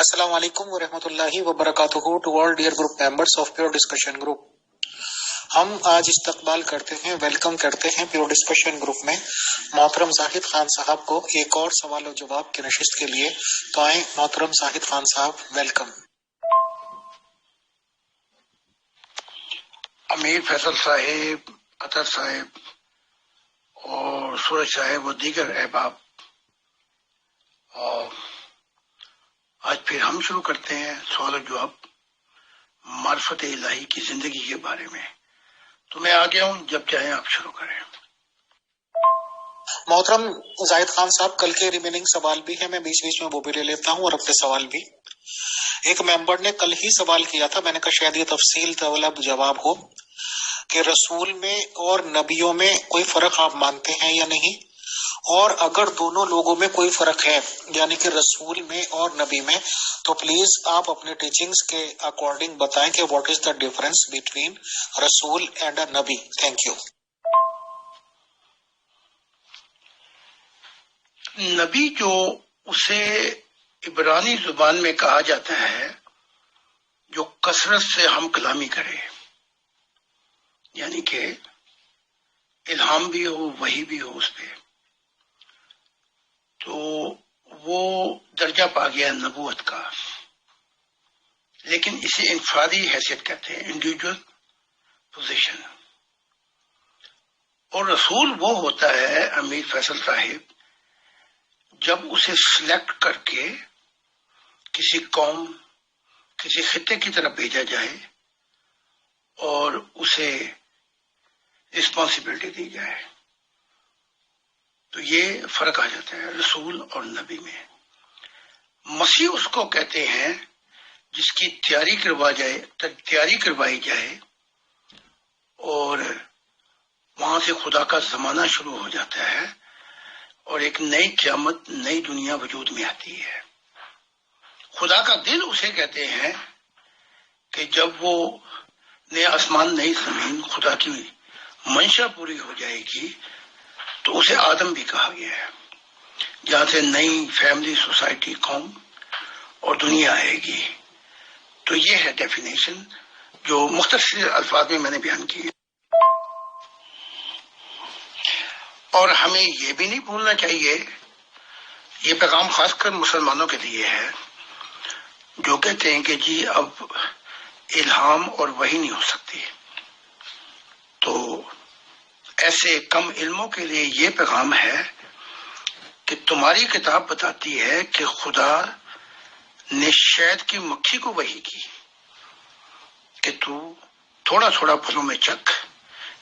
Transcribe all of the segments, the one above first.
السلام علیکم ورحمۃ اللہ وبرکاتہ to all dear group members of pure discussion group. ہم آج استقبال کرتے ہیں، ویلکم کرتے ہیں پیور ڈسکشن گروپ میں محترم زاہد خان صاحب کو ایک اور سوال و جواب کی نشست کے لیے. تو آئیں محترم زاہد خان صاحب، ویلکم. امیر فیصل صاحب، اطہر صاحب اور سورج صاحب و دیگر احباب، آج پھر ہم شروع کرتے ہیں سوال و جواب معرفت الہی کی زندگی کے بارے میں. تو میں آ گیا ہوں، جب چاہیں آپ شروع کریں. محترم زاہد خان صاحب، کل کے ریمیننگ سوال بھی ہے، میں بیچ بیچ میں وہ بھی لے لیتا ہوں اور اپنے سوال بھی. ایک ممبر نے کل ہی سوال کیا تھا، میں نے کہا شاید یہ تفصیل طلب جواب ہو، کہ رسول میں اور نبیوں میں کوئی فرق آپ مانتے ہیں یا نہیں، اور اگر دونوں لوگوں میں کوئی فرق ہے یعنی کہ رسول میں اور نبی میں، تو پلیز آپ اپنے ٹیچنگز کے اکارڈنگ بتائیں کہ what is the difference between رسول اینڈ اے نبی. Thank you. نبی جو اسے عبرانی زبان میں کہا جاتا ہے جو کثرت سے ہم کلامی کرے، یعنی کہ الہام بھی ہو، وحی بھی ہو اس پہ، تو وہ درجہ پا گیا نبوت کا. لیکن اسے انفرادی حیثیت کہتے ہیں، انڈیویجول پوزیشن. اور رسول وہ ہوتا ہے امیر فیصل صاحب جب اسے سلیکٹ کر کے کسی قوم، کسی خطے کی طرف بھیجا جائے اور اسے رسپانسبلٹی دی جائے. تو یہ فرق آ جاتا ہے رسول اور نبی میں. مسیح اس کو کہتے ہیں جس کی تیاری کروائی جائے اور وہاں سے خدا کا زمانہ شروع ہو جاتا ہے اور ایک نئی قیامت، نئی دنیا وجود میں آتی ہے. خدا کا دل اسے کہتے ہیں کہ جب وہ نیا آسمان، نئی زمین، خدا کی منشا پوری ہو جائے گی، تو اسے آدم بھی کہا گیا ہے، جہاں سے نئی فیملی، سوسائٹی، قوم اور دنیا آئے گی. تو یہ ہے ڈیفینیشن جو مختصر الفاظ میں میں نے بیان کی. اور ہمیں یہ بھی نہیں بھولنا چاہیے، یہ پیغام خاص کر مسلمانوں کے لیے ہے جو کہتے ہیں کہ جی اب الہام اور وحی نہیں ہو سکتی. تو ایسے کم علموں کے لیے یہ پیغام ہے کہ تمہاری کتاب بتاتی ہے کہ خدا نے شہد کی مکھی کو وحی کی کہ تو تھوڑا تھوڑا پھلوں میں چکھ.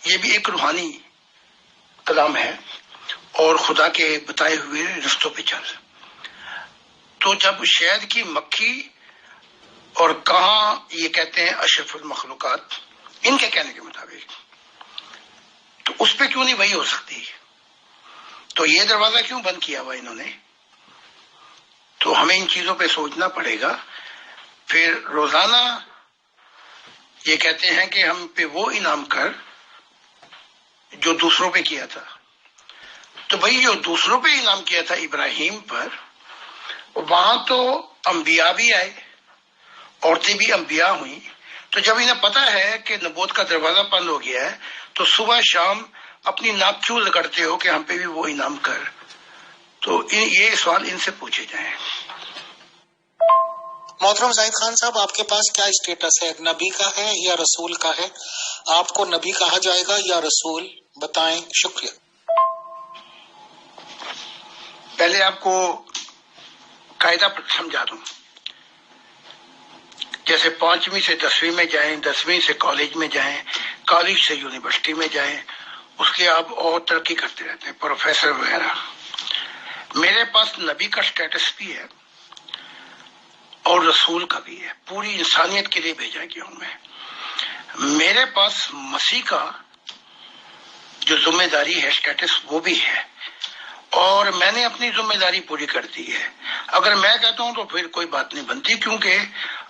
یہ بھی ایک روحانی کلام ہے اور خدا کے بتائے ہوئے رستوں پہ چل. تو جب شہد کی مکھی اور کہاں یہ کہتے ہیں اشرف المخلوقات، ان کے کہنے کے مطابق، تو اس پہ کیوں نہیں وہی ہو سکتی؟ تو یہ دروازہ کیوں بند کیا ہوا انہوں نے؟ تو ہمیں ان چیزوں پہ سوچنا پڑے گا. پھر روزانہ یہ کہتے ہیں کہ ہم پہ وہ انعام کر جو دوسروں پہ کیا تھا. تو بھئی جو دوسروں پہ انعام کیا تھا ابراہیم پر، وہاں تو انبیاء بھی آئے، عورتیں بھی انبیاء ہوئیں. تو جب انہیں پتا ہے کہ نبوت کا دروازہ بند ہو گیا ہے، تو صبح شام اپنی ناک کیوں رگڑتے ہو کہ ہم پہ بھی وہ انعام کر؟ تو یہ سوال ان سے پوچھے جائیں. محترم زاہد خان صاحب، آپ کے پاس کیا اسٹیٹس ہے؟ نبی کا ہے یا رسول کا ہے؟ آپ کو نبی کہا جائے گا یا رسول؟ بتائیں. شکریہ. پہلے آپ کو قاعدہ سمجھا دوں. جیسے 5ویں سے 10ویں میں جائیں، 10ویں سے کالج میں جائیں، کالج سے یونیورسٹی میں جائیں، اس کے آپ اور ترقی کرتے رہتے ہیں، پروفیسر وغیرہ. میرے پاس نبی کا سٹیٹس بھی ہے اور رسول کا بھی ہے. پوری انسانیت کے لیے بھیجا گیا ہوں میں. میرے پاس مسیح کا جو ذمہ داری ہے، سٹیٹس، وہ بھی ہے، اور میں نے اپنی ذمہ داری پوری کر دی ہے. اگر میں کہتا ہوں تو پھر کوئی بات نہیں بنتی، کیونکہ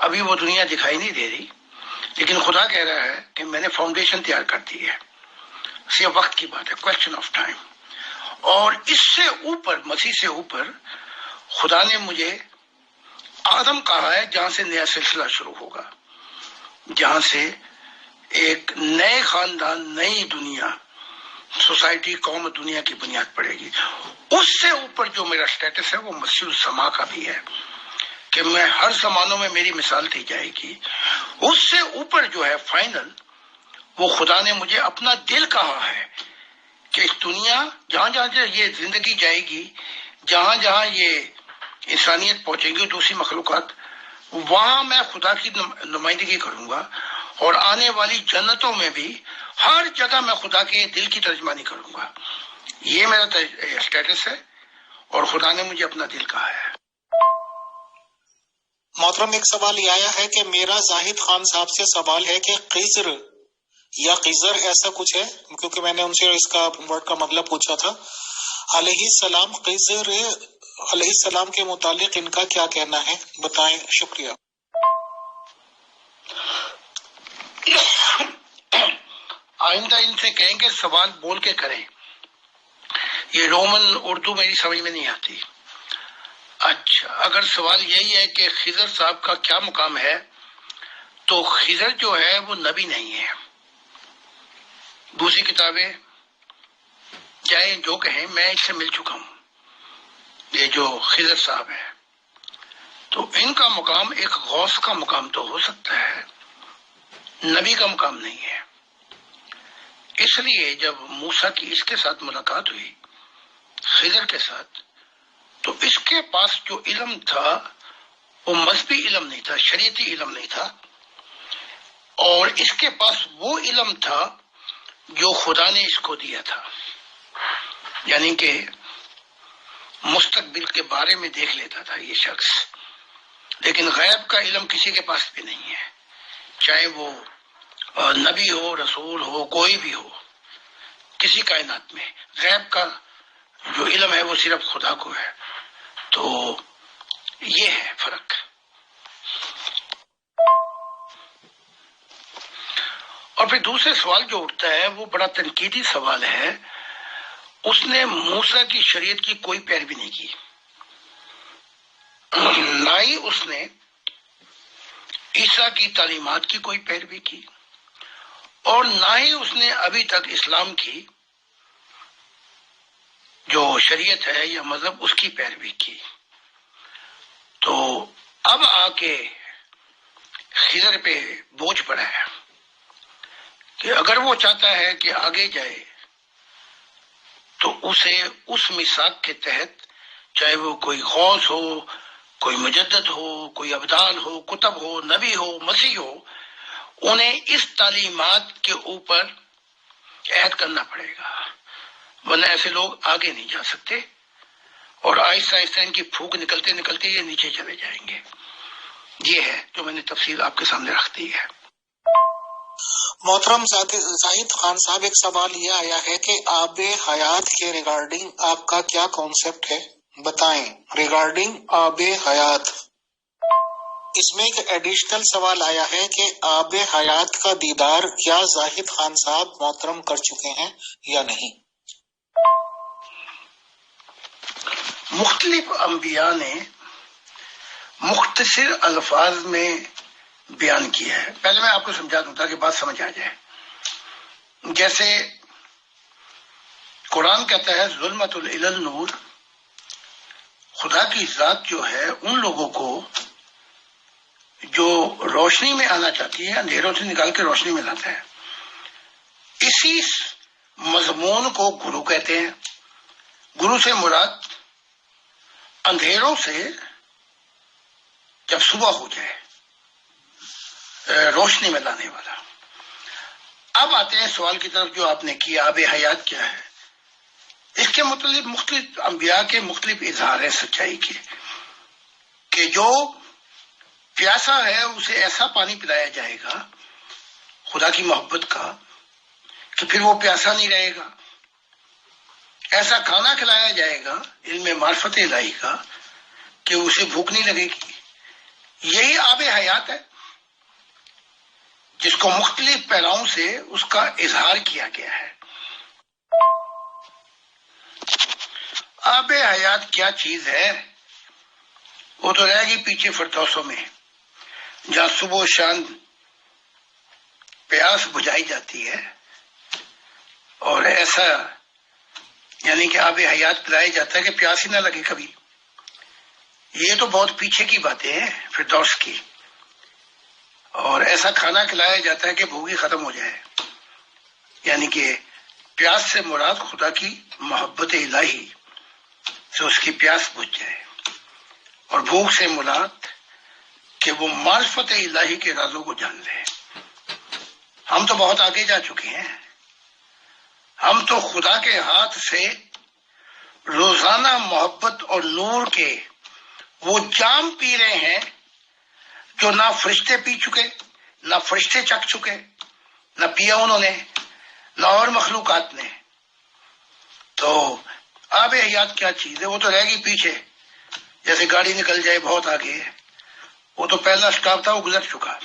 ابھی وہ دنیا دکھائی نہیں دے رہی، لیکن خدا کہہ رہا ہے کہ میں نے فاؤنڈیشن تیار کر دی ہے. یہ وقت کی بات ہے، کویسچن آف ٹائم. اور اس سے اوپر، مسیح سے اوپر، خدا نے مجھے آدم کہا ہے جہاں سے نیا سلسلہ شروع ہوگا، جہاں سے ایک نئے خاندان، نئی دنیا، سوسائٹی، قوم، دنیا کی بنیاد پڑے گی۔ اس سے اوپر جو میرا سٹیٹس ہے وہ مسیح السما کا بھی ہے کہ میں ہر زمانوں میں میری مثال دی جائے گی۔ اس سے اوپر جو ہے فائنل، وہ خدا نے مجھے اپنا دل کہا ہے کہ اس دنیا جہاں جہاں یہ زندگی جائے گی، جہاں جہاں یہ انسانیت پہنچے گی، دوسری مخلوقات، وہاں میں خدا کی نمائندگی کروں گا، اور آنے والی جنتوں میں بھی ہر جگہ میں خدا کے دل کی ترجمانی کروں گا۔ یہ میرا سٹیٹس ہے اور خدا نے مجھے اپنا دل کہا ہے۔ محترم ایک سوال یہ آیا ہے کہ میرا زاہد خان صاحب سے سوال ہے کہ قزر یا قزر ایسا کچھ ہے، کیونکہ میں نے ان سے اس کا ورڈ کا مطلب پوچھا تھا، علیہ السلام، قزر علیہ السلام کے متعلق ان کا کیا کہنا ہے، بتائیں، شکریہ۔ آئندہ ان سے کہیں کہ سوال بول کے کریں، یہ رومن اردو میری سمجھ میں نہیں آتی۔ اچھا، اگر سوال یہی ہے کہ خضر صاحب کا کیا مقام ہے، تو خضر جو ہے وہ نبی نہیں ہے۔ دوسری کتابیں چاہے جو کہیں، میں اس سے مل چکا ہوں، یہ جو خضر صاحب ہے، تو ان کا مقام ایک غوث کا مقام تو ہو سکتا ہے، نبی کا مقام نہیں ہے۔ اس لیے جب موسیٰ کی اس کے ساتھ ملاقات ہوئی، خضر کے ساتھ، تو اس کے پاس جو علم تھا وہ مذہبی علم نہیں تھا، شریعتی علم نہیں تھا، اور اس کے پاس وہ علم تھا جو خدا نے اس کو دیا تھا، یعنی کہ مستقبل کے بارے میں دیکھ لیتا تھا یہ شخص۔ لیکن غیب کا علم کسی کے پاس بھی نہیں ہے، چاہے وہ نبی ہو، رسول ہو، کوئی بھی ہو، کسی کائنات میں غیب کا جو علم ہے وہ صرف خدا کو ہے۔ تو یہ ہے فرق۔ اور پھر دوسرے سوال جو اٹھتا ہے وہ بڑا تنقیدی سوال ہے، اس نے موسیٰ کی شریعت کی کوئی پیروی نہیں کی، نہ ہی اس نے عیسیٰ کی تعلیمات کی کوئی پیروی کی، اور نہ ہی اس نے ابھی تک اسلام کی جو شریعت ہے یا مذہب اس کی پیروی کی۔ تو اب آ کے خضر پہ بوجھ پڑا ہے کہ اگر وہ چاہتا ہے کہ آگے جائے تو اسے اس میثاق کے تحت، چاہے وہ کوئی غوث ہو، کوئی مجدد ہو، کوئی ابدال ہو، کتب ہو، نبی ہو، مسیح ہو، انہیں اس تعلیمات کے اوپر عہد کرنا پڑے گا، ورنہ ایسے لوگ آگے نہیں جا سکتے، اور آہستہ آہستہ ان کی پھونک نکلتے نکلتے یہ نیچے چلے جائیں گے۔ یہ ہے جو میں نے تفصیل آپ کے سامنے رکھ دی ہے۔ محترم زاہد خان صاحب، ایک سوال یہ آیا ہے کہ آب حیات کے ریگارڈنگ آپ کا کیا کانسیپٹ ہے، بتائیں، ریگارڈنگ آب حیات۔ اس میں ایک ایڈیشنل سوال آیا ہے کہ آب حیات کا دیدار کیا زاہد خان صاحب محترم کر چکے ہیں یا نہیں؟ مختلف انبیاء نے مختصر الفاظ میں بیان کیا ہے۔ پہلے میں آپ کو سمجھا دوں تاکہ بات سمجھ آ جائے۔ جیسے قرآن کہتا ہے ظلمت الی النور، خدا کی ذات جو ہے ان لوگوں کو جو روشنی میں آنا چاہتی ہے اندھیروں سے نکال کے روشنی میں لاتا ہے۔ اسی مضمون کو گرو کہتے ہیں۔ گرو سے مراد اندھیروں سے جب صبح ہو جائے روشنی میں لانے والا۔ اب آتے ہیں سوال کی طرف جو آپ نے کیا، آب حیات کیا ہے؟ اس کے متعلق مختلف انبیاء کے مختلف اظہار ہیں سچائی کے، کہ جو پیاسا ہے اسے ایسا پانی پلایا جائے گا خدا کی محبت کا کہ پھر وہ پیاسا نہیں رہے گا، ایسا کھانا کھلایا جائے گا علم معرفت الہی کا کہ اسے بھوک نہیں لگے گی۔ یہی آب حیات ہے جس کو مختلف پہلوؤں سے اس کا اظہار کیا گیا ہے۔ آب حیات کیا چیز ہے؟ وہ تو رہ گئی پیچھے فردوسوں میں، جہاں صبح و شام پیاس بجھائی جاتی ہے اور ایسا یعنی کہ آب حیات پلایا جاتا ہے کہ پیاس ہی نہ لگے کبھی۔ یہ تو بہت پیچھے کی باتیں ہیں فردوس کی، اور ایسا کھانا کھلایا جاتا ہے کہ بھوک ہی ختم ہو جائے، یعنی کہ پیاس سے مراد خدا کی محبت الہی سے اس کی پیاس بجھ جائے، اور بھوک سے مراد کہ وہ معرفت الہی کے رازوں کو جان لے۔ ہم تو بہت آگے جا چکے ہیں، ہم تو خدا کے ہاتھ سے روزانہ محبت اور نور کے وہ جام پی رہے ہیں جو نہ فرشتے پی چکے، نہ فرشتے چکھ چکے، نہ پیا انہوں نے، نہ اور مخلوقات نے۔ تو آب حیات کیا چیز ہے؟ وہ تو رہ گئی پیچھے، جیسے گاڑی نکل جائے بہت آگے، وہ تو پہلا سٹاپ تھا، وہ گزر چکا۔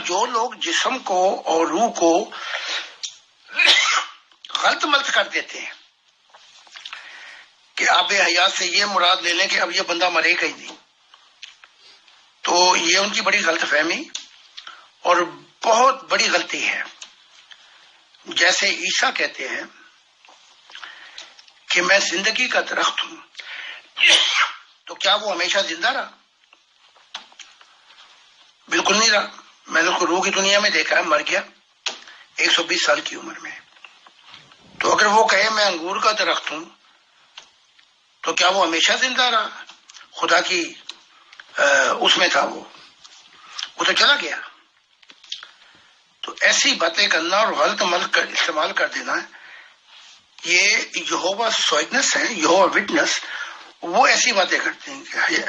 جو لوگ جسم کو اور روح کو غلط ملط کر دیتے ہیں کہ آب حیات سے یہ مراد لے لیں کہ اب یہ بندہ مرے گا ہی نہیں، تو یہ ان کی بڑی غلط فہمی اور بہت بڑی غلطی ہے۔ جیسے عیسیٰ کہتے ہیں کہ میں زندگی کا درخت ہوں، تو کیا وہ ہمیشہ زندہ رہا؟ بالکل نہیں رہا۔ میں نے اس کو روح کی دنیا میں دیکھا ہے، مر گیا 120 سال کی عمر میں۔ تو اگر وہ کہے میں انگور کا درخت ہوں تو کیا وہ ہمیشہ زندہ رہا؟ خدا کی اس میں تھا، وہ تو چلا گیا۔ تو ایسی باتیں کرنا اور غلط ملک استعمال کر دینا، یہ یہوہ سوئٹنس ہے، یہوہ وٹنس، وہ ایسی باتیں کرتے ہیں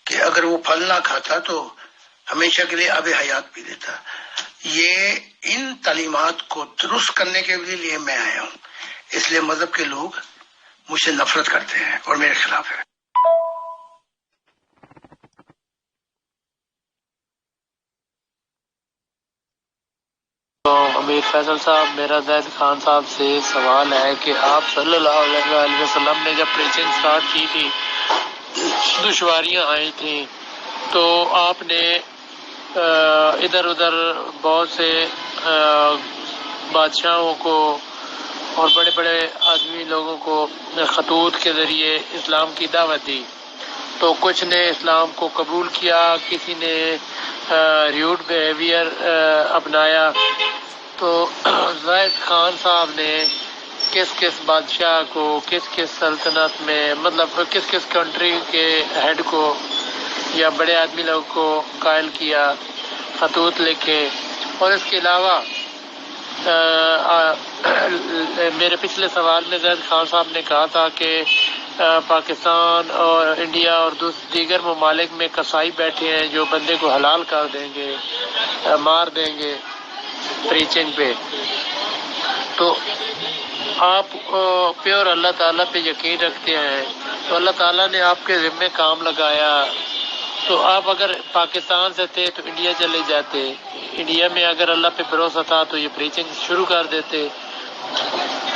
کہ اگر وہ پھل نہ کھاتا تو ہمیشہ کے لیے آب حیات پی لیتا۔ یہ ان تعلیمات کو درست کرنے کے لیے میں آیا ہوں، اس لیے مذہب کے لوگ مجھ سے نفرت کرتے ہیں اور میرے خلاف ہے۔ امیر فیصل صاحب، میرا زید خان صاحب سے سوال ہے کہ آپ صلی اللہ علیہ وسلم نے جب پریچنگ سٹارٹ کی تھی، دشواریاں آئی تھیں، تو آپ نے ادھر ادھر بہت سے بادشاہوں کو اور بڑے بڑے آدمی لوگوں کو خطوط کے ذریعے اسلام کی دعوت دی، تو کچھ نے اسلام کو قبول کیا، کسی نے ریوڈ بیہیویئر اپنایا۔ تو زید خان صاحب نے کس کس بادشاہ کو، کس کس سلطنت میں، مطلب کس کس کنٹری کے ہیڈ کو یا بڑے آدمی لوگ کو قائل کیا، خطوط لکھے؟ اور اس کے علاوہ میرے پچھلے سوال میں زید خان صاحب نے کہا تھا کہ پاکستان اور انڈیا اور دیگر ممالک میں قصائی بیٹھے ہیں جو بندے کو حلال کر دیں گے، مار دیں گے پریچنگ پہ۔ تو آپ پیور اللہ تعالیٰ پہ یقین رکھتے ہیں، تو اللہ تعالیٰ نے آپ کے ذمے کام لگایا، تو آپ اگر پاکستان سے تھے تو انڈیا چلے جاتے، انڈیا میں اگر اللہ پہ بھروسہ تھا تو یہ پریچنگ شروع کر دیتے۔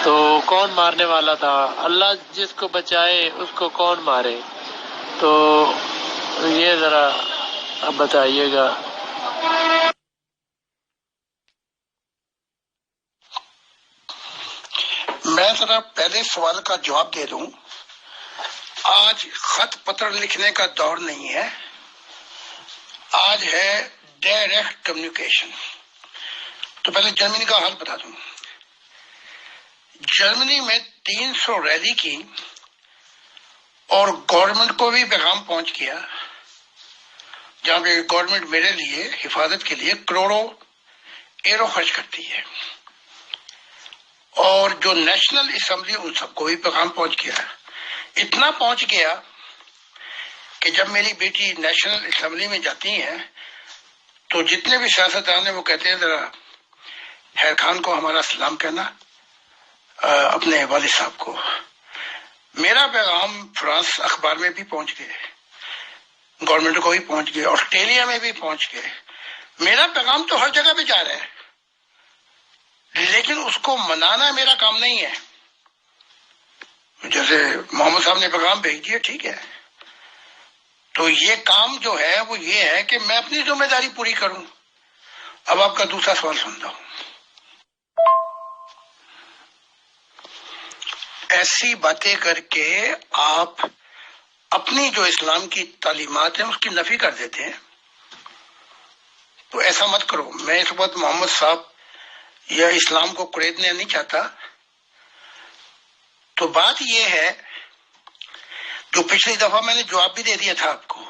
تو کون مارنے والا تھا؟ اللہ جس کو بچائے اس کو کون مارے؟ تو یہ ذرا اب بتائیے گا۔ میں ذرا پہلے سوال کا جواب دے دوں۔ آج خط پتر لکھنے کا دور نہیں ہے، آج ہے ڈائریکٹ کمیونیکیشن۔ تو پہلے جرمنی کا حال بتا دوں۔ جرمنی میں 300 ریلی کی اور گورنمنٹ کو بھی پیغام پہنچ گیا، جہاں پہ گورنمنٹ میرے لیے حفاظت کے لیے کروڑوں ایرو خرچ کرتی ہے، اور جو نیشنل اسمبلی ان سب کو بھی پیغام پہنچ گیا۔ اتنا پہنچ گیا کہ جب میری بیٹی نیشنل اسمبلی میں جاتی ہیں تو جتنے بھی سیاستدان ہیں وہ کہتے ہیں ذرا خیر خان کو ہمارا سلام کہنا، اپنے والد صاحب کو۔ میرا پیغام فرانس اخبار میں بھی پہنچ گئے، گورنمنٹ کو بھی پہنچ گئے، آسٹریلیا میں بھی پہنچ گئے۔ میرا پیغام تو ہر جگہ پہ جا رہا ہے، لیکن اس کو منانا میرا کام نہیں ہے۔ جیسے محمد صاحب نے پیغام بھیج دیا، ٹھیک ہے، تو یہ کام جو ہے وہ یہ ہے کہ میں اپنی ذمہ داری پوری کروں۔ اب آپ کا دوسرا سوال سنتا ہوں۔ ایسی باتیں کر کے آپ اپنی جو اسلام کی تعلیمات ہیں اس کی نفی کر دیتے ہیں، تو ایسا مت کرو۔ میں اس وقت محمد صاحب یا اسلام کو کریدنے نہیں چاہتا، تو بات یہ ہے جو پچھلی دفعہ میں نے جواب بھی دے دیا تھا آپ کو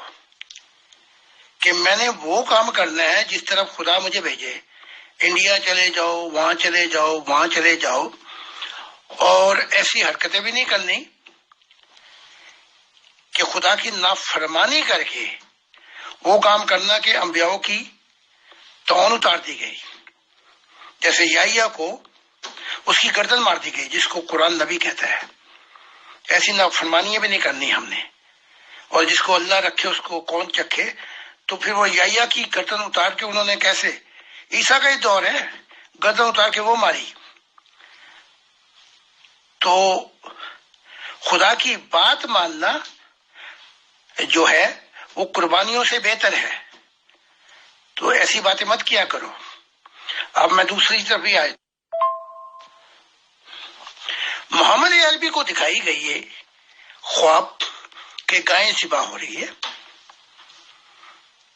کہ میں نے وہ کام کرنا ہے جس طرف خدا مجھے بھیجے۔ انڈیا چلے جاؤ، وہاں چلے جاؤ، وہاں چلے جاؤ، اور ایسی حرکتیں بھی نہیں کرنی کہ خدا کی نافرمانی کر کے وہ کام کرنا کہ انبیاءوں کی توہین اتار دی گئی، جیسے یحییٰ کو اس کی گردن مار دی گئی جس کو قرآن نبی کہتا ہے۔ ایسی نافرمانیاں بھی نہیں کرنی ہم نے، اور جس کو اللہ رکھے اس کو کون چکھے۔ تو پھر وہ یحییٰ کی گردن اتار کے انہوں نے کیسے، عیسیٰ کا ہی دور ہے، گردن اتار کے وہ ماری۔ تو خدا کی بات ماننا جو ہے وہ قربانیوں سے بہتر ہے، تو ایسی باتیں مت کیا کرو۔ اب میں دوسری طرف بھی آئے، محمد عربی کو دکھائی گئی ہے خواب کہ گائیں ذبح ہو رہی ہے،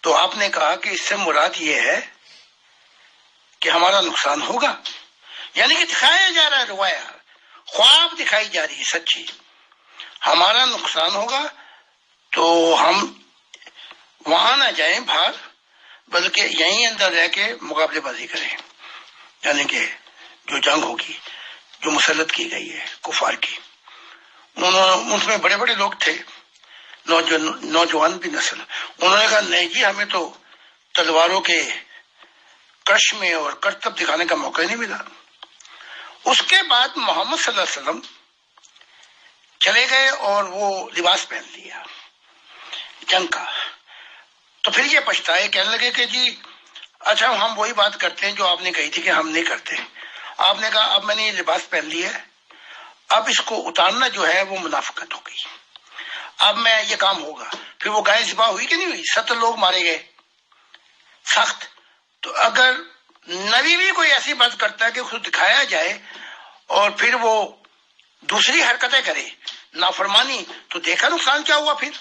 تو آپ نے کہا کہ اس سے مراد یہ ہے کہ ہمارا نقصان ہوگا، یعنی کہ دکھایا جا رہا ہے روایہ، خواب دکھائی جا رہی ہے سچی، ہمارا نقصان ہوگا، تو ہم وہاں نہ جائیں باہر، بلکہ یہیں اندر رہ کے مقابلے بازی کریں، یعنی کہ جو جنگ ہوگی جو مسلط کی گئی ہے کفار کی۔ ان میں بڑے بڑے لوگ تھے، نوجوان بھی نسل، انہوں نے کہا نہیں جی ہمیں تو تلواروں کے کرش میں اور کرتب دکھانے کا موقع ہی نہیں ملا۔ اس کے بعد محمد صلی اللہ علیہ وسلم چلے گئے اور وہ لباس پہن لیا جنگ کا، تو پھر یہ پچھتائے، کہنے لگے کہ جی اچھا ہم وہی بات کرتے ہیں جو آپ نے کہی تھی کہ ہم نہیں کرتے۔ آپ نے کہا اب میں نے یہ لباس پہن لیا ہے، اب اس کو اتارنا جو ہے وہ منافقت ہو گئی، اب میں یہ کام ہوگا۔ پھر وہ گائے ذبح ہوئی کہ نہیں ہوئی، 70 لوگ مارے گئے سخت۔ تو اگر نبی بھی کوئی ایسی بات کرتا ہے کہ خود دکھایا جائے اور پھر وہ دوسری حرکتیں کرے نافرمانی، تو دیکھا نقصان کیا ہوا پھر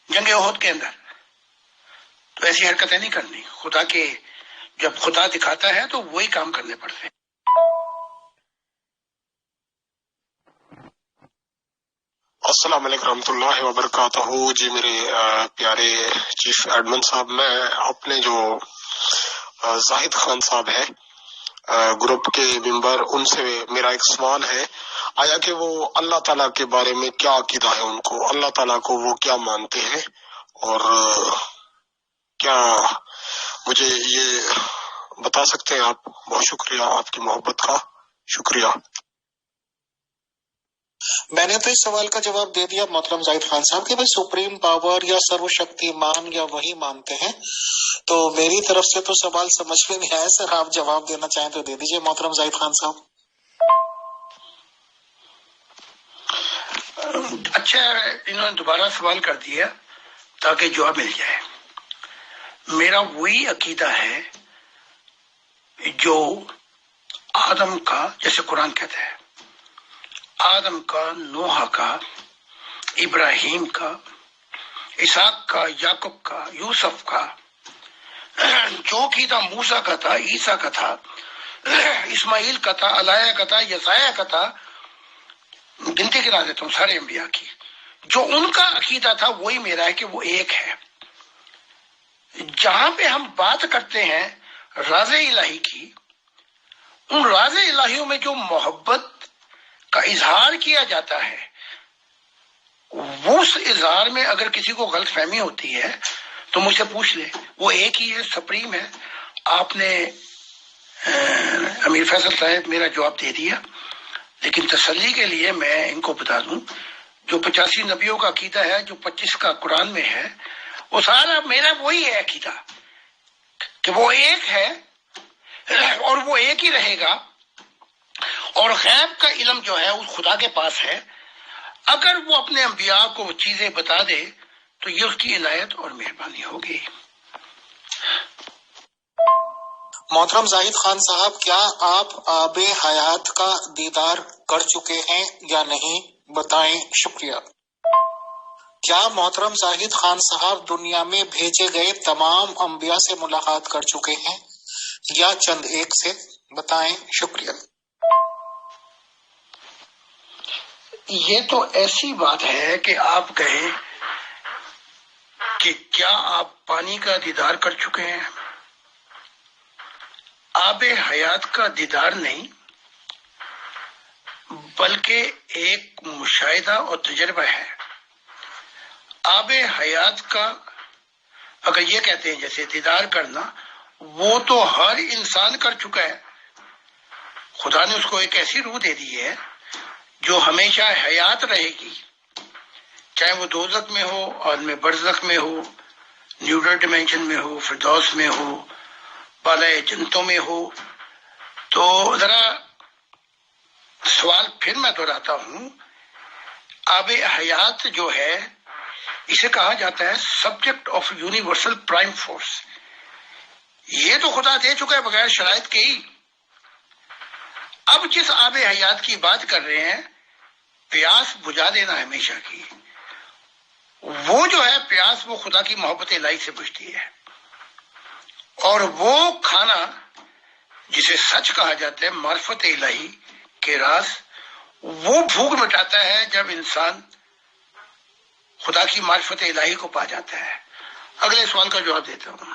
جنگ احد کے اندر۔ تو ایسی حرکتیں نہیں کرنی، خدا کے جب خدا دکھاتا ہے تو وہی کام کرنے پڑتے ہیں۔ السلام علیکم رحمۃ اللہ وبرکاتہ۔ جی میرے پیارے چیف ایڈمن صاحب، میں اپنے جو زاہد خان صاحب ہیں گروپ کے ممبر، ان سے میرا ایک سوال ہے، آیا کہ وہ اللہ تعالیٰ کے بارے میں کیا عقیدہ ہے ان کو، اللہ تعالیٰ کو وہ کیا مانتے ہیں، اور کیا مجھے یہ بتا سکتے ہیں آپ؟ بہت شکریہ آپ کی محبت کا، شکریہ۔ میں نے تو اس سوال کا جواب دے دیا محترم زاہد خان صاحب کہ بھائی سپریم پاور یا سرو شکتیمان یا وہی مانتے ہیں، تو میری طرف سے تو سوال سمجھ میں نہیں آیا سر، آپ جواب دینا چاہیں تو دے دیجیے محترم زاہد خان صاحب۔ اچھا انہوں نے دوبارہ سوال کر دیا تاکہ جواب مل جائے۔ میرا وہی عقیدہ ہے جو آدم کا، جیسے قرآن کہتا ہے، آدم کا، نوح کا، ابراہیم کا، اسحاق کا، یعقوب کا، یوسف کا، جو عقیدہ موسیٰ کا تھا، عیسیٰ کا تھا، اسماعیل کا تھا، الایہ کا تھا، یسایہ کا تھا، گنتی گنا دیتا ہوں سارے انبیاء کی، جو ان کا عقیدہ تھا وہی میرا ہے کہ وہ ایک ہے۔ جہاں پہ ہم بات کرتے ہیں راز الہی کی، ان راز الہیوں میں جو محبت کا اظہار کیا جاتا ہے، اس اظہار میں اگر کسی کو غلط فہمی ہوتی ہے تو مجھ سے پوچھ لے، وہ ایک ہی ہے، سپریم ہے۔ آپ نے امیر فیصل صاحب میرا جواب دے دیا، لیکن تسلی کے لیے میں ان کو بتا دوں جو 85 نبیوں کا عقیدہ ہے، جو 25 کا قرآن میں ہے، وہ سارا میرا وہی ہے عقیدہ کہ وہ ایک ہے اور وہ ایک ہی رہے گا، اور غیب کا علم جو ہے اس خدا کے پاس ہے. اگر وہ اپنے انبیاء کو وہ چیزیں بتا دے تو یہ اس کی عنایت اور مہربانی ہوگی. محترم زاہد خان صاحب، کیا آپ آب حیات کا دیدار کر چکے ہیں یا نہیں؟ بتائیں، شکریہ. کیا محترم زاہد خان صاحب دنیا میں بھیجے گئے تمام انبیاء سے ملاقات کر چکے ہیں یا چند ایک سے؟ بتائیں، شکریہ. یہ تو ایسی بات ہے کہ آپ کہیں کہ کیا آپ پانی کا دیدار کر چکے ہیں؟ آب حیات کا دیدار نہیں بلکہ ایک مشاہدہ اور تجربہ ہے. آب حیات کا اگر یہ کہتے ہیں جیسے دیدار کرنا، وہ تو ہر انسان کر چکا ہے. خدا نے اس کو ایک ایسی روح دے دی ہے جو ہمیشہ حیات رہے گی، چاہے وہ دوزخ میں ہو، عالم برزخ میں ہو، نیورل ڈیمینشن میں ہو، فردوس میں ہو، بالائے جنتوں میں ہو. تو ذرا سوال پھر میں دہراتا ہوں، آب حیات جو ہے اسے کہا جاتا ہے subject of universal prime force. یہ تو خدا دے چکا ہے بغیر شرائط کے ہی. اب جس آب حیات کی بات کر رہے ہیں، پیاس بجھا دینا ہمیشہ کی، وہ جو ہے پیاس وہ خدا کی محبت الہی سے بجھتی ہے. اور وہ کھانا جسے سچ کہا جاتا ہے، معرفت الہی کے راز، وہ بھوک مٹاتا ہے جب انسان خدا کی معرفت الہی کو پا جاتا ہے. اگلے سوال کا جواب دیتا ہوں.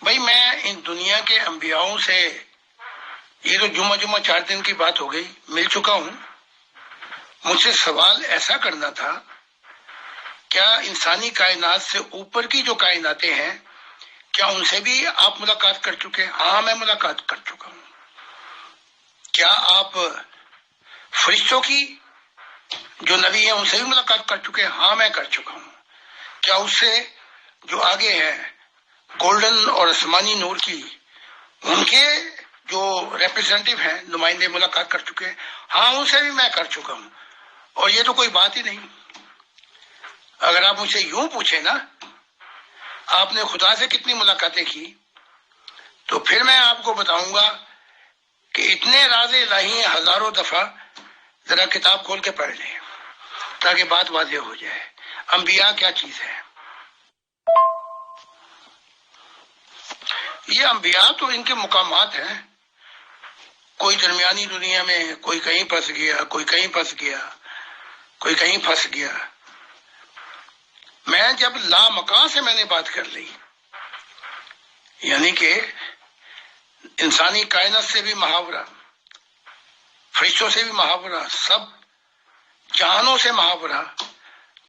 بھائی میں ان دنیا کے انبیاؤں سے، یہ تو جمعہ 4 دن کی بات ہو گئی، مل چکا ہوں. مجھ سے سوال ایسا کرنا تھا، کیا انسانی کائنات سے اوپر کی جو کائناتیں ہیں، کیا ان سے بھی آپ ملاقات کر چکے ہیں؟ ہاں میں ملاقات کر چکا ہوں. کیا آپ فرشتوں کی جو نبی ہیں ان سے بھی ملاقات کر چکے ہیں؟ ہاں میں کر چکا ہوں. کیا اس سے جو آگے ہیں گولڈن اور آسمانی نور کی، ان کے جو ریپرزینٹیو ہیں، نمائندے، ملاقات کر چکے ہیں؟ ہاں ان سے بھی میں کر چکا ہوں. اور یہ تو کوئی بات ہی نہیں. اگر آپ مجھ سے یوں پوچھیں نا آپ نے خدا سے کتنی ملاقاتیں کی، تو پھر میں آپ کو بتاؤں گا کہ اتنے راز الہی ہزاروں دفعہ. ذرا کتاب کھول کے پڑھ لیں تاکہ بات واضح ہو جائے. انبیاء کیا چیز ہے؟ یہ انبیاء تو ان کے مقامات ہیں. کوئی درمیانی دنیا میں، کوئی کہیں پھنس گیا، کوئی کہیں پھنس گیا، کوئی کہیں پھنس گیا. میں جب لامکاں سے میں نے بات کر لی، یعنی کہ انسانی کائنات سے بھی محاورہ، فرشتوں سے بھی محاورہ، سب جہانوں سے محاورہ،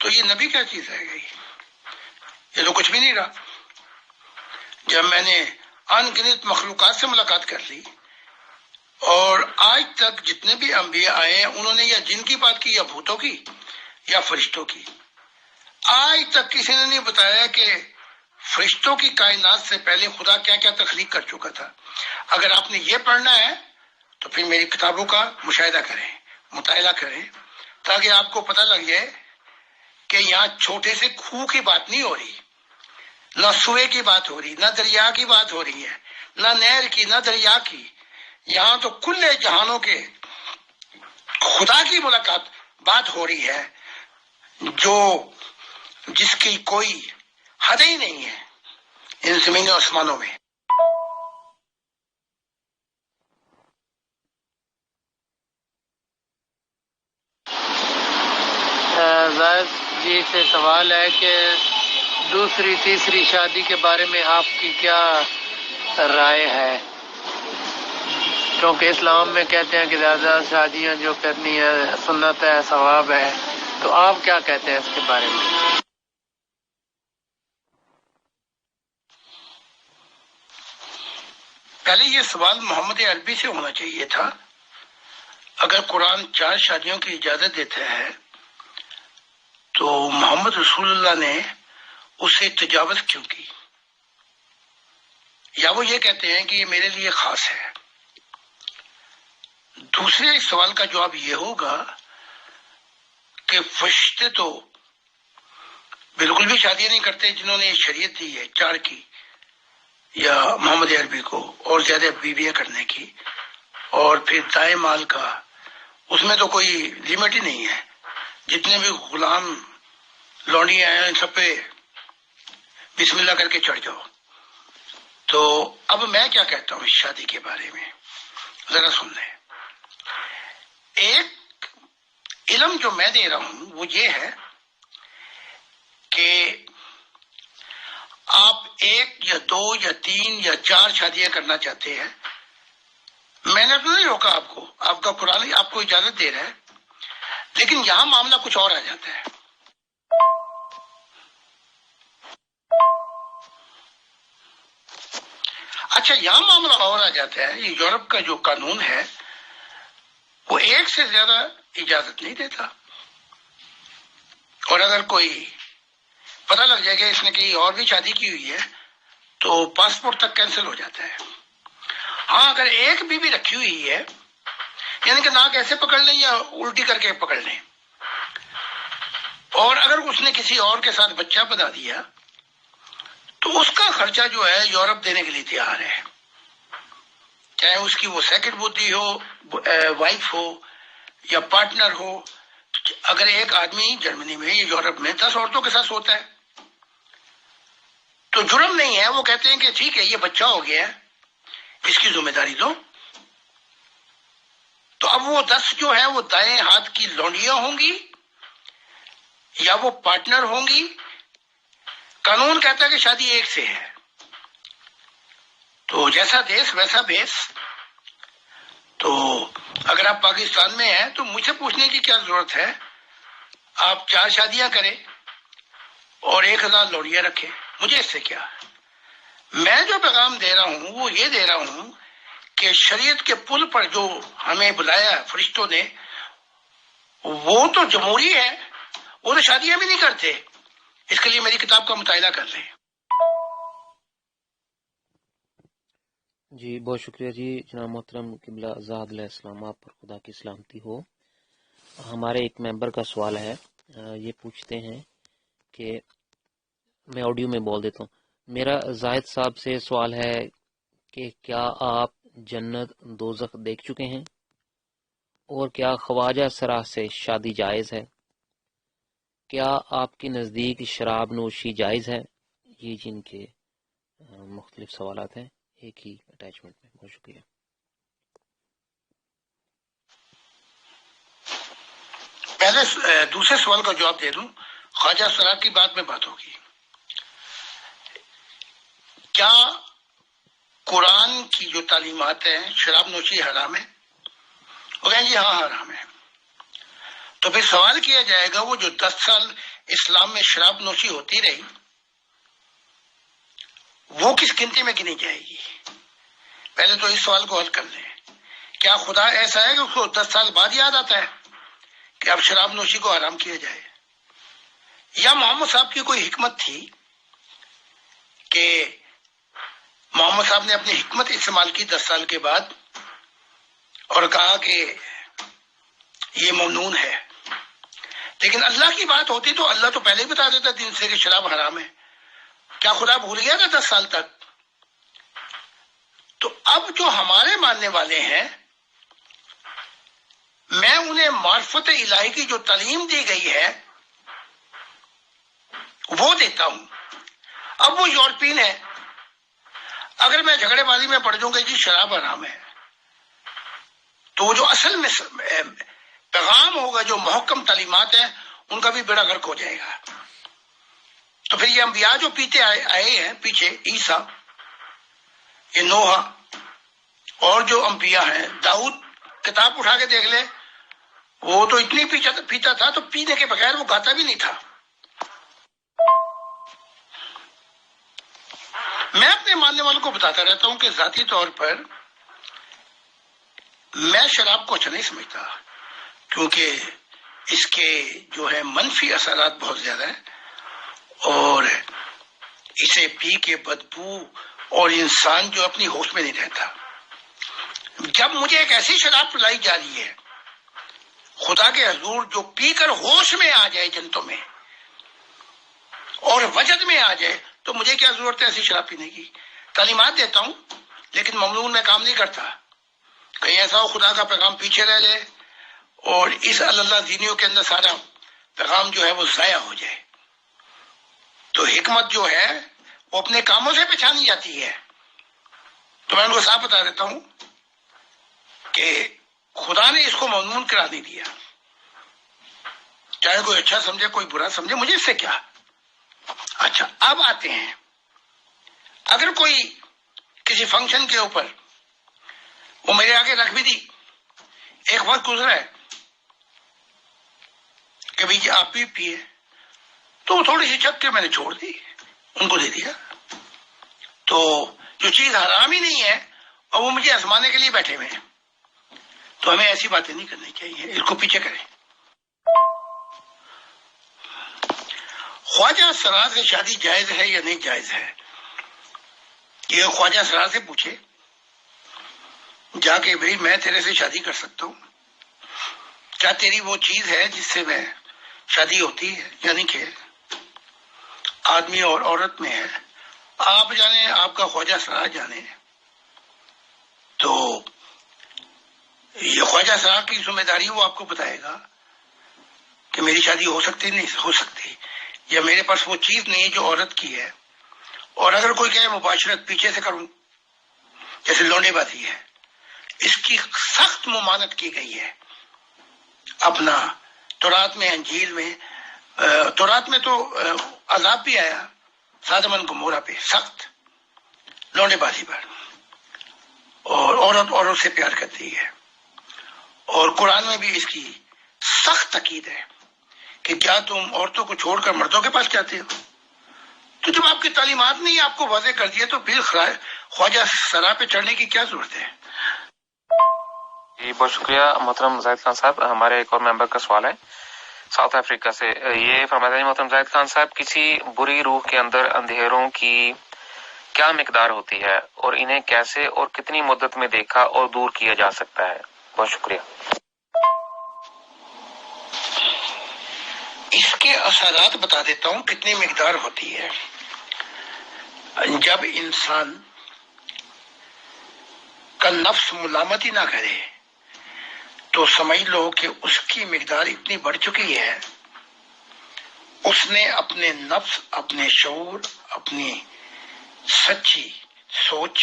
تو یہ نبی کیا چیز ہے گئی؟ یہ تو کچھ بھی نہیں رہا. جب میں نے ان گنت مخلوقات سے ملاقات کر لی، اور آج تک جتنے بھی انبیاء آئے ہیں انہوں نے یا جن کی بات کی، یا بھوتوں کی، یا فرشتوں کی. آج تک کسی نے نہیں بتایا کہ فرشتوں کی کائنات سے پہلے خدا کیا کیا تخلیق کر چکا تھا. اگر آپ نے یہ پڑھنا ہے تو پھر میری کتابوں کا مشاہدہ کریں، مطالعہ کریں، تاکہ آپ کو پتہ لگ جائے کہ یہاں چھوٹے سے کھوہ کی بات نہیں ہو رہی، نہ سوئے کی بات ہو رہی، نہ دریا کی بات ہو رہی ہے، نہ نہر کی، نہ دریا کی. یہاں تو کل جہانوں کے خدا کی ملاقات بات ہو رہی ہے، جس کی کوئی حد ہی نہیں ہے ان زمین و آسمانوں میں. زاہد جی سے سوال ہے کہ دوسری تیسری شادی کے بارے میں آپ کی کیا رائے ہے؟ کیونکہ اسلام میں کہتے ہیں کہ زیادہ شادیاں جو کرنی ہے سنت ہے، ثواب ہے، تو آپ کیا کہتے ہیں اس کے بارے میں؟ پہلے یہ سوال محمد عربی سے ہونا چاہیے تھا. اگر قرآن 4 شادیوں کی اجازت دیتا ہے تو محمد رسول اللہ نے اس سے تجاوز کیوں کی؟ یا وہ یہ کہتے ہیں کہ یہ میرے لیے خاص ہے. دوسرے اس سوال کا جواب یہ ہوگا کہ فرشتے تو بالکل بھی شادی نہیں کرتے جنہوں نے شریعت دی ہے 4 کی یا محمد عربی کو اور زیادہ بیویاں کرنے کی. اور پھر دائیں مال کا اس میں تو کوئی لمٹ ہی نہیں ہے. جتنے بھی غلام لونڈی آئے ہیں سب پہ بسم اللہ کر کے چڑھ جاؤ. تو اب میں کیا کہتا ہوں اس شادی کے بارے میں ذرا سن لیں. ایک علم جو میں دے رہا ہوں وہ یہ ہے کہ آپ 1 یا 2 یا 3 یا 4 شادیاں کرنا چاہتے ہیں. میں نے تو نہیں روکا آپ کو، آپ کا قرآن آپ کو اجازت دے رہا ہے، لیکن یہاں معاملہ کچھ اور آ جاتا ہے. اچھا، یہاں معاملہ اور آ جاتا ہے. یہ یورپ کا جو قانون ہے وہ 1 سے زیادہ اجازت نہیں دیتا، اور اگر کوئی پتہ لگ جائے کہ اس نے کہیں اور بھی شادی کی ہوئی ہے تو پاسپورٹ تک کینسل ہو جاتا ہے. ہاں، اگر ایک بھی رکھی ہوئی ہے، یعنی کہ ناک ایسے پکڑ لیں یا الٹی کر کے پکڑ لیں، اور اگر اس نے کسی اور کے ساتھ بچہ بنا دیا تو اس کا خرچہ جو ہے یورپ دینے کے لیے تیار ہے، چاہے اس کی وہ سیکنڈ بدھی ہو، وائف ہو یا پارٹنر ہو. اگر ایک آدمی جرمنی میں یا یورپ میں 10 عورتوں کے ساتھ سوتا ہے تو جرم نہیں ہے. وہ کہتے ہیں کہ ٹھیک ہے، یہ بچہ ہو گیا ہے، اس کی ذمہ داری دو. تو اب وہ 10 جو ہے وہ دائیں ہاتھ کی لونڈیاں ہوں گی یا وہ پارٹنر ہوں گی. قانون کہتا ہے کہ شادی 1 سے ہے. تو جیسا دیس ویسا بیس. تو اگر آپ پاکستان میں ہیں تو مجھ سے پوچھنے کی کیا ضرورت ہے؟ آپ 4 شادیاں کریں اور 1000 لونڈیاں رکھیں، مجھے اس سے کیا؟ میں جو پیغام دے رہا ہوں وہ یہ دے رہا ہوں کہ شریعت کے پل پر جو ہمیں بلایا فرشتوں نے، وہ تو جمہوری ہے، وہ تو شادیاں بھی نہیں کرتے. اس کے لیے میری کتاب کا مطالعہ کر لیں. جی بہت شکریہ جی جناب محترم قبلہ آزاد علیہ السلام، آپ پر خدا کی سلامتی ہو. ہمارے ایک ممبر کا سوال ہے، یہ پوچھتے ہیں کہ میں آڈیو میں بول دیتا ہوں. میرا زاہد صاحب سے سوال ہے کہ کیا آپ جنت دوزخ دیکھ چکے ہیں، اور کیا خواجہ سرا سے شادی جائز ہے؟ کیا آپ کے نزدیک شراب نوشی جائز ہے؟ یہ جن کے مختلف سوالات ہیں ایک ہی اٹیچمنٹ میں. بہت شکریہ. پہلے دوسرے سوال کا جواب دے دوں. خواجہ سرا کی بات میں بات ہوگی. کیا قرآن کی جو تعلیمات ہیں شراب نوشی حرام ہے؟ وہ کہیں جی ہاں حرام ہے. تو پھر سوال کیا جائے گا وہ جو 10 سال اسلام میں شراب نوشی ہوتی رہی وہ کس گنتی میں گنی جائے گی؟ پہلے تو اس سوال کو حل کر لیں. کیا خدا ایسا ہے کہ اس کو 10 سال بعد یاد آتا ہے کہ اب شراب نوشی کو حرام کیا جائے؟ یا محمد صاحب کی کوئی حکمت تھی کہ محمد صاحب نے اپنی حکمت استعمال کی 10 سال کے بعد اور کہا کہ یہ ممنون ہے؟ لیکن اللہ کی بات ہوتی تو اللہ تو پہلے ہی بتا دیتا دن سے کہ شراب حرام ہے. کیا خدا بھول گیا تھا 10 سال تک؟ تو اب جو ہمارے ماننے والے ہیں میں انہیں معرفت الہی کی جو تعلیم دی گئی ہے وہ دیتا ہوں. اب وہ یورپین ہے، اگر میں جھگڑے بازی میں پڑ جاؤں گا جی شراب حرام ہے، تو وہ جو اصل میں پیغام ہوگا، جو محکم تعلیمات ہیں، ان کا بھی بیڑا غرق ہو جائے گا. تو پھر یہ انبیاء جو پیتے آئے ہیں پیچھے، عیسیٰ، یہ نوح اور جو انبیاء ہیں، داؤد کتاب اٹھا کے دیکھ لے، وہ تو اتنی پیتا تھا تو پینے کے بغیر وہ گاتا بھی نہیں تھا. میں اپنے ماننے والوں کو بتاتا رہتا ہوں کہ ذاتی طور پر میں شراب کو اچھا نہیں سمجھتا، کیونکہ اس کے جو ہے منفی اثرات بہت زیادہ ہیں، اور اسے پی کے بدبو اور انسان جو اپنی ہوش میں نہیں رہتا. جب مجھے ایک ایسی شراب پلائی جا رہی ہے خدا کے حضور جو پی کر ہوش میں آ جائے جنتوں میں اور وجد میں آ جائے، تو مجھے کیا ضرورت ہے ایسی شراب پینے کی؟ تعلیمات دیتا ہوں لیکن ممنون میں کام نہیں کرتا. کہیں ایسا ہو خدا کا پیغام پیچھے رہ جائے اور اس اللہ دینیوں کے اندر سارا پیغام جو ہے وہ ضائع ہو جائے. تو حکمت جو ہے وہ اپنے کاموں سے پہچانی جاتی ہے. تو میں ان کو صاف بتا دیتا ہوں کہ خدا نے اس کو ممنون قرار نہیں دیا. چاہے کوئی اچھا سمجھے کوئی برا سمجھے، مجھے اس سے کیا. اچھا، اب آتے ہیں، اگر کوئی کسی فنکشن کے اوپر وہ میرے آگے رکھ بھی دی، ایک وقت گزرا ہے کہ بھائی آپ بھی پیے، تو تھوڑی سی چک کے میں نے چھوڑ دی، ان کو دے دیا. تو جو چیز حرام ہی نہیں ہے اور وہ مجھے آزمانے کے لیے بیٹھے ہوئے ہیں، تو ہمیں ایسی باتیں نہیں کرنی چاہیے، اس کو پیچھے کریں. خواجہ سرار سے شادی جائز ہے یا نہیں جائز ہے؟ یہ خواجہ سرار سے پوچھے جا کے، بھائی میں تیرے سے شادی کر سکتا ہوں؟ کیا تیری وہ چیز ہے جس سے میں شادی ہوتی ہے؟ یعنی کہ آدمی اور عورت میں ہے. آپ جانے، آپ کا خواجہ سرار جانے. تو یہ خواجہ سرار کی ذمہ داری وہ آپ کو بتائے گا کہ میری شادی ہو سکتی نہیں ہو سکتی، یا میرے پاس وہ چیز نہیں جو عورت کی ہے. اور اگر کوئی کہے مباشرت پیچھے سے کروں، جیسے لونڈے بازی ہے، اس کی سخت ممانعت کی گئی ہے. اپنا تورات میں، انجیل میں، تورات میں تو عذاب بھی آیا سادمن گمورہ پہ، سخت لونڈے بازی پر، اور عورت عورت سے پیار کرتی ہے. اور قرآن میں بھی اس کی سخت تاکید ہے کہ کیا تم عورتوں کو چھوڑ کر مردوں کے پاس جاتے ہو؟ تو جب آپ کی تعلیمات نے آپ کو واضح کر دیا تو پھر خواجہ سرا پہ چڑھنے کی کیا ضرورت ہے؟ جی بہت شکریہ محترم زاہد خان صاحب. ہمارے ایک اور ممبر کا سوال ہے ساؤتھ افریقہ سے. یہ فرماتے ہیں محترم زاہد خان صاحب، کسی بری روح کے اندر اندھیروں کی کیا مقدار ہوتی ہے اور انہیں کیسے اور کتنی مدت میں دیکھا اور دور کیا جا سکتا ہے؟ بہت شکریہ. اس کے اثرات بتا دیتا ہوں کتنی مقدار ہوتی ہے. جب انسان کا نفس ملامتی نہ کرے تو سمجھ لو کہ اس کی مقدار اتنی بڑھ چکی ہے، اس نے اپنے نفس، اپنے شعور، اپنی سچی سوچ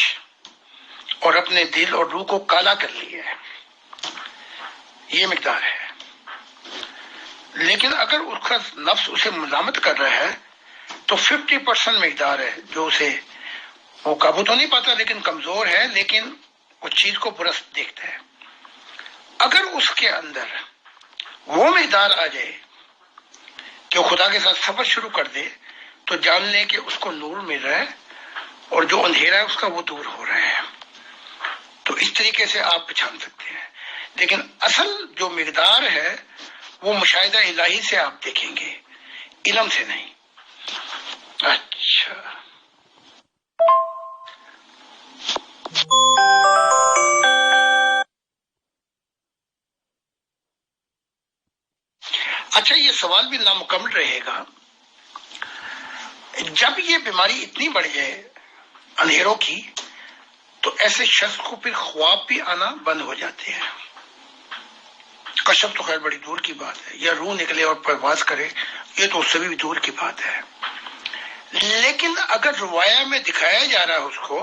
اور اپنے دل اور روح کو کالا کر لیا ہے. یہ مقدار ہے. لیکن اگر اس کا نفس اسے ملامت کر رہا ہے تو 50% مقدار ہے جو اسے، وہ قابو تو نہیں پاتا لیکن کمزور ہے، لیکن اس چیز کو برا دیکھتا ہے. اگر اس کے اندر وہ مقدار آ جائے کہ وہ خدا کے ساتھ سفر شروع کر دے تو جان لیں کہ اس کو نور مل رہا ہے اور جو اندھیرا ہے اس کا وہ دور ہو رہا ہے. تو اس طریقے سے آپ پہچان سکتے ہیں. لیکن اصل جو مقدار ہے وہ مشاہدہ الہی سے آپ دیکھیں گے، علم سے نہیں. اچھا، یہ سوال بھی نامکمل رہے گا. جب یہ بیماری اتنی بڑھ جائے اندھیروں کی تو ایسے شخص کو پھر خواب بھی آنا بند ہو جاتے ہیں. کشف تو خیر بڑی دور کی بات ہے، یا روح نکلے اور پرواز کرے یہ تو اس سے بھی دور کی بات ہے. لیکن اگر روایہ میں دکھایا جا رہا ہے اس کو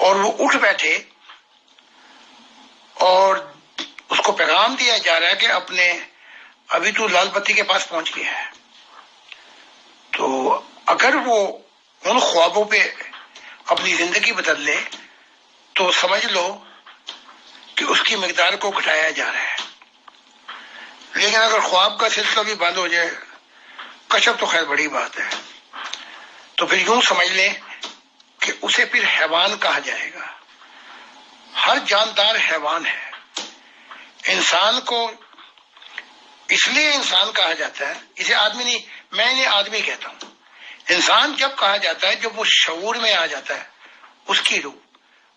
اور وہ اٹھ بیٹھے اور اس کو پیغام دیا جا رہا ہے کہ اپنے ابھی تو لال بتی کے پاس پہنچ گیا ہے، تو اگر وہ ان خوابوں پہ اپنی زندگی بدل لے تو سمجھ لو کہ اس کی مقدار کو گھٹایا جا رہا ہے. لیکن اگر خواب کا سلسلہ بھی بند ہو جائے، کشف تو خیر بڑی بات ہے، تو پھر یوں سمجھ لیں کہ اسے پھر حیوان کہا جائے گا. ہر جاندار حیوان ہے. انسان کو اس لیے انسان کہا جاتا ہے، اسے آدمی نہیں، میں انہیں آدمی کہتا ہوں، انسان جب کہا جاتا ہے جب وہ شعور میں آ جاتا ہے اس کی روح،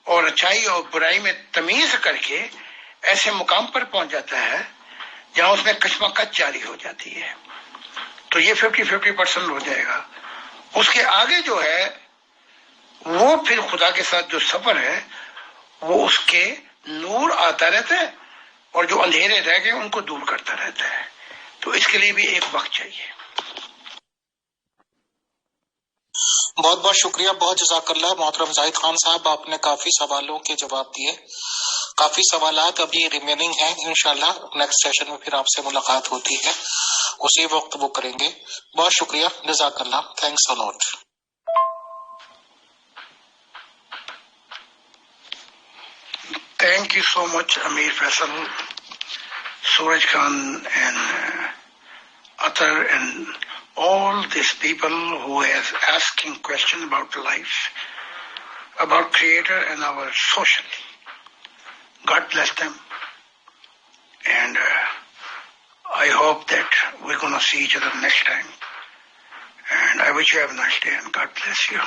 اور اچھائی اور برائی میں تمیز کر کے ایسے مقام پر پہنچ جاتا ہے جہاں اس میں کشمکش جاری ہو جاتی ہے، تو یہ 50% ہو جائے گا. اس کے آگے جو ہے وہ پھر خدا کے ساتھ جو سفر ہے وہ اس کے نور آتا رہتا ہے اور جو اندھیرے رہ گئے ان کو دور کرتا رہتا ہے. تو اس کے لیے بھی ایک وقت چاہیے. بہت بہت شکریہ، بہت جزاک اللہ محترم زاہد خان صاحب، آپ نے کافی سوالوں کے جواب دیے. کافی سوالات ابھی ریمیننگ ہیں، انشاءاللہ نیکسٹ سیشن میں پھر آپ سے ملاقات ہوتی ہے، اسی وقت وہ کریں گے. بہت شکریہ، جزاک اللہ، thanks a lot. Thank you so much, Amir Faisal, Suraj Khan, and Atar, and all these people who are asking questions about life, about Creator and our social. God bless them. And I hope that we're going to see each other next time. And I wish you have a nice day and God bless you.